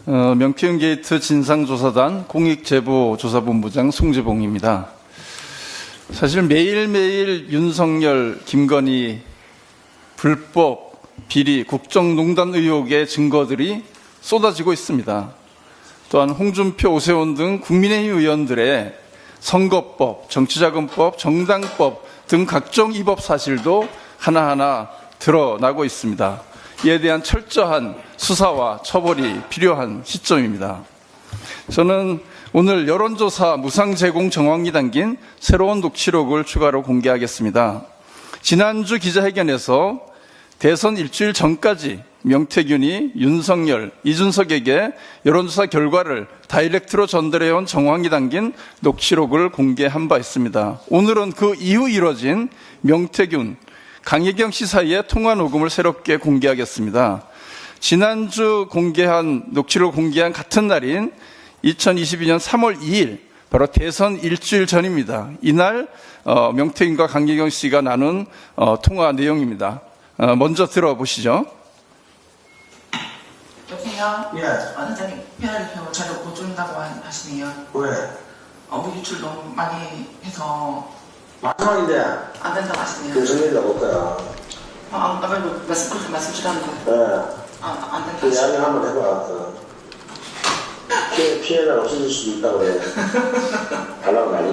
명태균 게이트 진상조사단 공익제보조사본부장 송재봉입니다. 사실 매일매일 윤석열, 김건희 불법, 비리, 국정농단 의혹의 증거들이 쏟아지고 있습니다. 또한 홍준표, 오세훈 등 국민의힘 의원들의 선거법, 정치자금법, 정당법 등 각종 위법 사실도 하나하나 드러나고 있습니다. 이에 대한 철저한 수사와 처벌이 필요한 시점입니다. 저는 오늘 여론조사 무상 제공 정황이 담긴 새로운 녹취록을 추가로 공개하겠습니다. 지난주 기자회견에서 대선 일주일 전까지 명태균이 윤석열, 이준석에게 여론조사 결과를 다이렉트로 전달해온 정황이 담긴 녹취록을 공개한 바 있습니다. 오늘은 그 이후 이뤄진 명태균, 강혜경 씨 사이의 통화 녹음을 새롭게 공개하겠습니다. 지난주 녹취록을 공개한 같은 날인 2022년 3월 2일, 바로 대선 일주일 전입니다. 이날 명태균과 강혜경 씨가 나눈 통화 내용입니다. 먼저 들어보시죠. 여보세요? 예. 원장님, PR표 자료 못 준다고 하시네요. 왜? 업무 유출 너무 많이 해서 마지막인데 안 된다고 하시네요. 윤석열이라고 올 거야. 아까도 말씀 주라는 거. 예. 안 된다고 그 이야기 한번 해봐. 피해가 없어질 수도 있다고 그래. 달라고 말이야.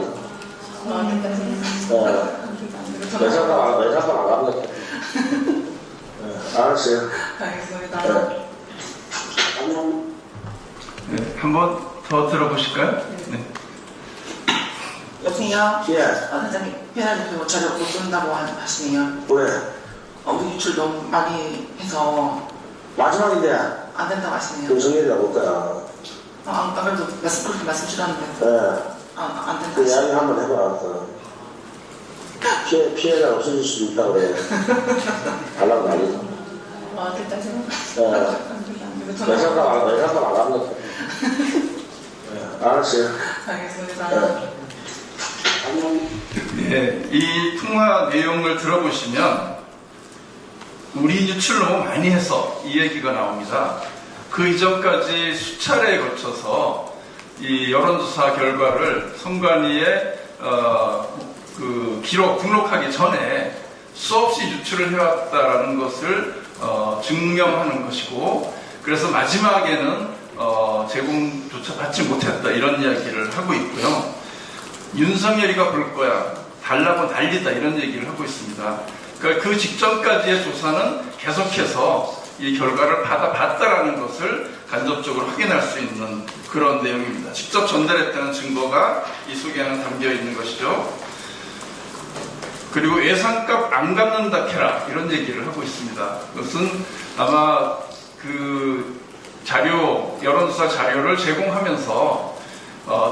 왜 자꾸 안 갑니까? 알았어요. 알겠습니다. 안녕. 네, 한번 더 들어보실까요? 네. 여보세요? 예. 원장님, PR표 자료 못 준다고 하시네요. 왜? 업무 유출 너무 많이 해서 마지막인데 안 된다고 하시네요. 윤석열이라고 올 거야. 아까도 말씀 주라는 거. 예. 안 된다고 그 하시네요. 이야기 한번 해봐. 피해가 없어질 수도 있다고 그래. 달라고 말이야. 왜 자꾸 안 갑니까? 알았어요. 알겠습니다. 안녕. 네, 이 통화 내용을 들어보시면 우리 유출 너무 많이 해서 이 얘기가 나옵니다. 그 이전까지 수차례에 거쳐서 이 여론조사 결과를 선관위에 그 기록 등록하기 전에 수없이 유출을 해왔다라는 것을 증명하는 것이고, 그래서 마지막에는 제공조차 받지 못했다 이런 이야기를 하고 있고요. 윤석열이가 볼 거야, 달라고 난리다 이런 얘기를 하고 있습니다. 그러니까 그 직전까지의 조사는 계속해서 이 결과를 받아봤다라는 것을 간접적으로 확인할 수 있는 그런 내용입니다. 직접 전달했다는 증거가 이 속에는 담겨 있는 것이죠. 그리고 예상값 안 갚는다 캐라 이런 얘기를 하고 있습니다. 그것은 아마 그 여론조사 자료를 제공하면서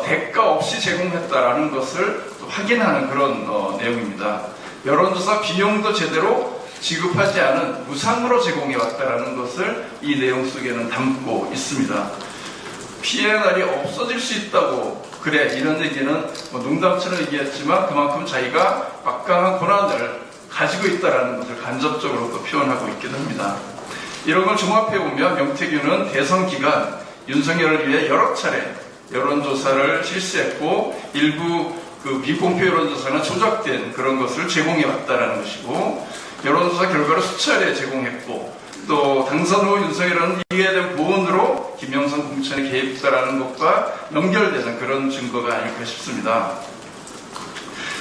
대가 없이 제공했다라는 것을 확인하는 그런 내용입니다. 여론조사 비용도 제대로 지급하지 않은 무상으로 제공해왔다라는 것을 이 내용 속에는 담고 있습니다. 피해 날이 없어질 수 있다고 그래 이런 얘기는 농담처럼 얘기했지만 그만큼 자기가 막강한 권한을 가지고 있다는 것을 간접적으로 또 표현하고 있기도 합니다. 이런 걸 종합해보면 명태균은 대선 기간 윤석열을 위해 여러 차례 여론조사를 실시했고, 일부 그 비공표 여론조사는 조작된 그런 것을 제공해왔다는 것이고, 여론조사 결과를 수차례 제공했고, 또 당선 후 윤석열은 이에 대한 보온으로 김영선 공천에 개입했다는 것과 연결되는 그런 증거가 아닐까 싶습니다.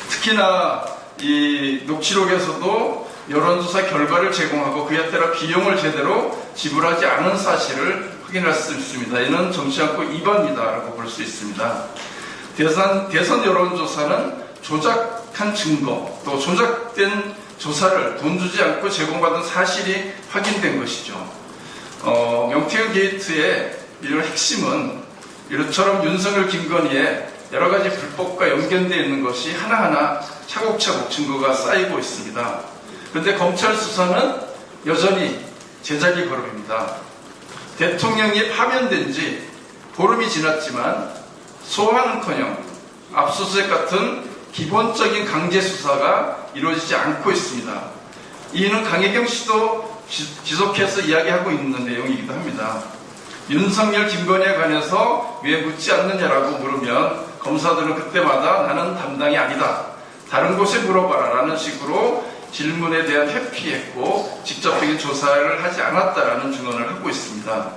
특히나 이 녹취록에서도 여론조사 결과를 제공하고 그에 따라 비용을 제대로 지불하지 않은 사실을 확인할 수 있습니다. 이는 정치안법 위반이다라고 볼 수 있습니다. 대선 여론조사는 조작한 증거, 또 조작된 조사를 돈 주지 않고 제공받은 사실이 확인된 것이죠. 명태균 게이트의 이런 핵심은 이처럼 윤석열, 김건희의 여러 가지 불법과 연결되어 있는 것이 하나하나 차곡차곡 증거가 쌓이고 있습니다. 그런데 검찰 수사는 여전히 제자리 걸음입니다. 대통령이 파면된 지 보름이 지났지만 소환은커녕 압수수색 같은 기본적인 강제 수사가 이루어지지 않고 있습니다. 이는 강혜경 씨도 지속해서 이야기하고 있는 내용이기도 합니다. 윤석열, 김건희에 관해서 왜 묻지 않느냐라고 물으면 검사들은 그때마다 나는 담당이 아니다. 다른 곳에 물어봐라 라는 식으로 질문에 대한 회피했고 직접적인 조사를 하지 않았다라는 증언을 하고 있습니다.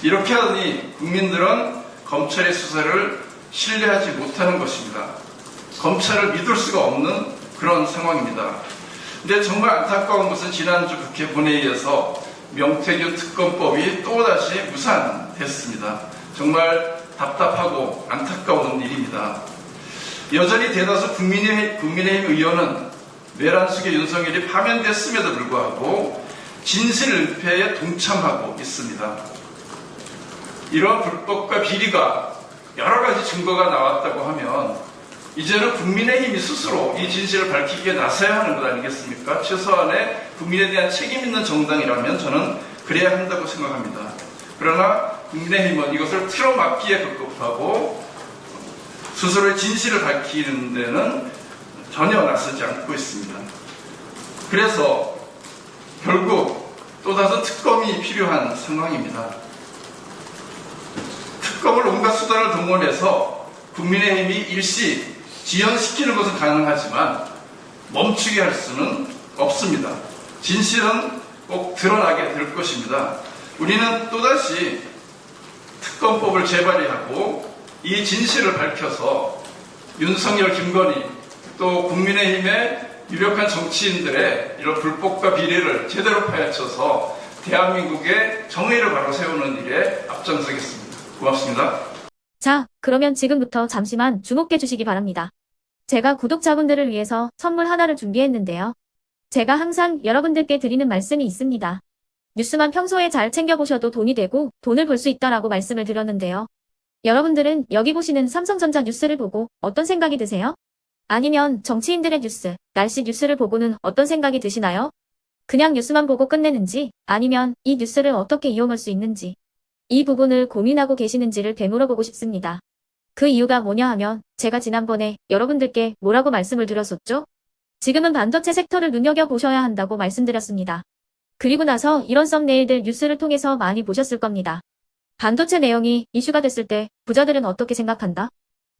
이렇게 하니 국민들은 검찰의 수사를 신뢰하지 못하는 것입니다. 검찰을 믿을 수가 없는 그런 상황입니다. 근데 정말 안타까운 것은 지난주 국회 본회의에서 명태균 특검법이 또다시 무산됐습니다. 정말 답답하고 안타까운 일입니다. 여전히 대다수 국민의힘 의원은 내란 속에 윤석열이 파면됐음에도 불구하고 진실은폐에 동참하고 있습니다. 이런 불법과 비리가 여러 가지 증거가 나왔다고 하면 이제는 국민의힘이 스스로 이 진실을 밝히기에 나서야 하는 것 아니겠습니까? 최소한의 국민에 대한 책임 있는 정당이라면 저는 그래야 한다고 생각합니다. 그러나 국민의힘은 이것을 틀어막기에 급급하고 스스로의 진실을 밝히는 데는 전혀 나서지 않고 있습니다. 그래서 결국 또 다른 특검이 필요한 상황입니다. 특검을 온갖 수단을 동원해서 국민의힘이 일시 지연시키는 것은 가능하지만 멈추게 할 수는 없습니다. 진실은 꼭 드러나게 될 것입니다. 우리는 또다시 특검법을 재발의하고 이 진실을 밝혀서 윤석열, 김건희 또 국민의힘의 유력한 정치인들의 이런 불법과 비리를 제대로 파헤쳐서 대한민국의 정의를 바로 세우는 일에 앞장서겠습니다. 고맙습니다. 자, 그러면 지금부터 잠시만 주목해 주시기 바랍니다. 제가 구독자분들을 위해서 선물 하나를 준비했는데요. 제가 항상 여러분들께 드리는 말씀이 있습니다. 뉴스만 평소에 잘 챙겨보셔도 돈이 되고 돈을 벌 수 있다라고 말씀을 드렸는데요. 여러분들은 여기 보시는 삼성전자 뉴스를 보고 어떤 생각이 드세요? 아니면 정치인들의 뉴스, 날씨 뉴스를 보고는 어떤 생각이 드시나요? 그냥 뉴스만 보고 끝내는지 아니면 이 뉴스를 어떻게 이용할 수 있는지 이 부분을 고민하고 계시는지를 되물어보고 싶습니다. 그 이유가 뭐냐 하면 제가 지난번에 여러분들께 뭐라고 말씀을 드렸었죠? 지금은 반도체 섹터를 눈여겨보셔야 한다고 말씀드렸습니다. 그리고 나서 이런 썸네일들 뉴스를 통해서 많이 보셨을 겁니다. 반도체 내용이 이슈가 됐을 때 부자들은 어떻게 생각한다?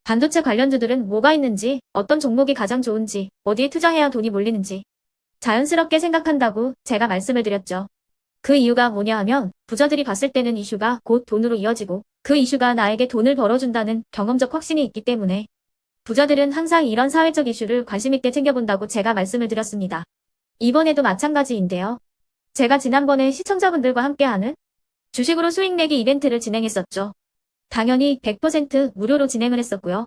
반도체 관련주들은 뭐가 있는지, 어떤 종목이 가장 좋은지, 어디에 투자해야 돈이 몰리는지 자연스럽게 생각한다고 제가 말씀을 드렸죠. 그 이유가 뭐냐 하면 부자들이 봤을 때는 이슈가 곧 돈으로 이어지고 그 이슈가 나에게 돈을 벌어준다는 경험적 확신이 있기 때문에 부자들은 항상 이런 사회적 이슈를 관심있게 챙겨본다고 제가 말씀을 드렸습니다. 이번에도 마찬가지인데요. 제가 지난번에 시청자분들과 함께하는 주식으로 수익 내기 이벤트를 진행했었죠. 당연히 100% 무료로 진행을 했었고요.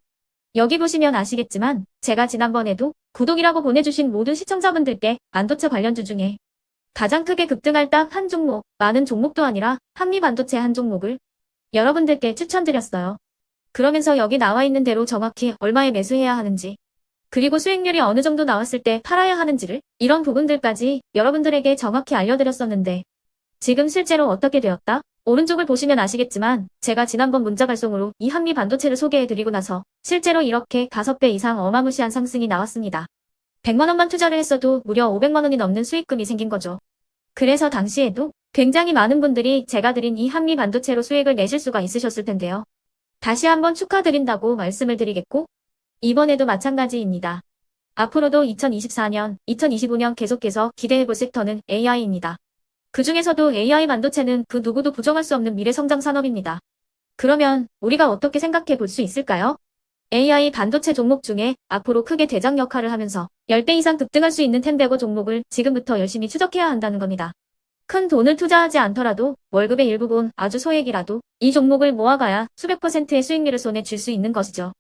여기 보시면 아시겠지만 제가 지난번에도 구독이라고 보내주신 모든 시청자분들께 반도체 관련주 중에 가장 크게 급등할 딱 한 종목, 많은 종목도 아니라 한미반도체 한 종목을 여러분들께 추천드렸어요. 그러면서 여기 나와 있는 대로 정확히 얼마에 매수해야 하는지 그리고 수익률이 어느 정도 나왔을 때 팔아야 하는지를 이런 부분들까지 여러분들에게 정확히 알려드렸었는데 지금 실제로 어떻게 되었다? 오른쪽을 보시면 아시겠지만 제가 지난번 문자 발송으로 이 한미 반도체를 소개해드리고 나서 실제로 이렇게 5배 이상 어마무시한 상승이 나왔습니다. 100만 원만 투자를 했어도 무려 500만 원이 넘는 수익금이 생긴 거죠. 그래서 당시에도 굉장히 많은 분들이 제가 드린 이 한미 반도체로 수익을 내실 수가 있으셨을 텐데요. 다시 한번 축하드린다고 말씀을 드리겠고 이번에도 마찬가지입니다. 앞으로도 2024년, 2025년 계속해서 기대해볼 섹터는 AI입니다. 그 중에서도 AI 반도체는 그 누구도 부정할 수 없는 미래 성장 산업입니다. 그러면 우리가 어떻게 생각해 볼 수 있을까요? AI 반도체 종목 중에 앞으로 크게 대장 역할을 하면서 10배 이상 급등할 수 있는 텐베고 종목을 지금부터 열심히 추적해야 한다는 겁니다. 큰 돈을 투자하지 않더라도 월급의 일부분 아주 소액이라도 이 종목을 모아가야 수백 %의 수익률을 손에 쥘 수 있는 것이죠.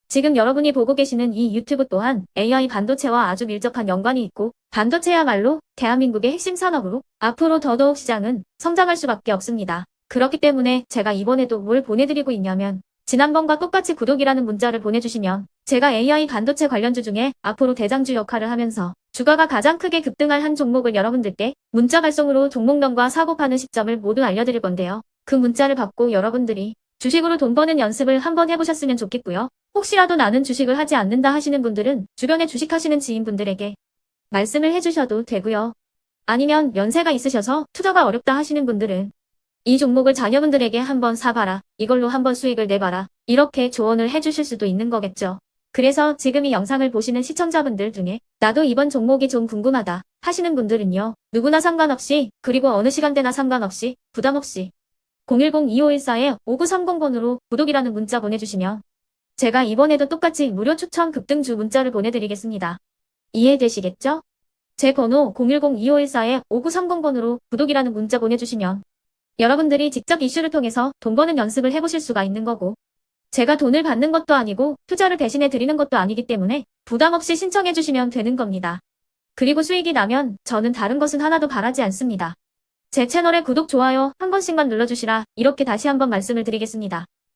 지금 여러분이 보고 계시는 이 유튜브 또한 AI 반도체와 아주 밀접한 연관이 있고 반도체야말로 대한민국의 핵심 산업으로 앞으로 더더욱 시장은 성장할 수밖에 없습니다. 그렇기 때문에 제가 이번에도 뭘 보내드리고 있냐면 지난번과 똑같이 구독이라는 문자를 보내주시면 제가 AI 반도체 관련주 중에 앞으로 대장주 역할을 하면서 주가가 가장 크게 급등할 한 종목을 여러분들께 문자 발송으로 종목명과 사고 파는 시점을 모두 알려드릴 건데요. 그 문자를 받고 여러분들이 주식으로 돈 버는 연습을 한번 해보셨으면 좋겠고요. 혹시라도 나는 주식을 하지 않는다 하시는 분들은 주변에 주식하시는 지인분들에게 말씀을 해주셔도 되고요. 아니면 연세가 있으셔서 투자가 어렵다 하시는 분들은 이 종목을 자녀분들에게 한번 사봐라. 이걸로 한번 수익을 내봐라. 이렇게 조언을 해주실 수도 있는 거겠죠. 그래서 지금 이 영상을 보시는 시청자분들 중에 나도 이번 종목이 좀 궁금하다 하시는 분들은요. 누구나 상관없이 그리고 어느 시간대나 상관없이 부담 없이 010-2514-5930번으로 구독이라는 문자 보내주시면 제가 이번에도 똑같이 무료 추천 급등주 문자를 보내드리겠습니다. 이해되시겠죠? 제 번호 010-2514-5930번으로 구독이라는 문자 보내주시면 여러분들이 직접 이슈를 통해서 돈 버는 연습을 해보실 수가 있는 거고 제가 돈을 받는 것도 아니고 투자를 대신해 드리는 것도 아니기 때문에 부담 없이 신청해 주시면 되는 겁니다. 그리고 수익이 나면 저는 다른 것은 하나도 바라지 않습니다. 제 채널에 구독, 좋아요 한 번씩만 눌러주시라 이렇게 다시 한번 말씀을 드리겠습니다.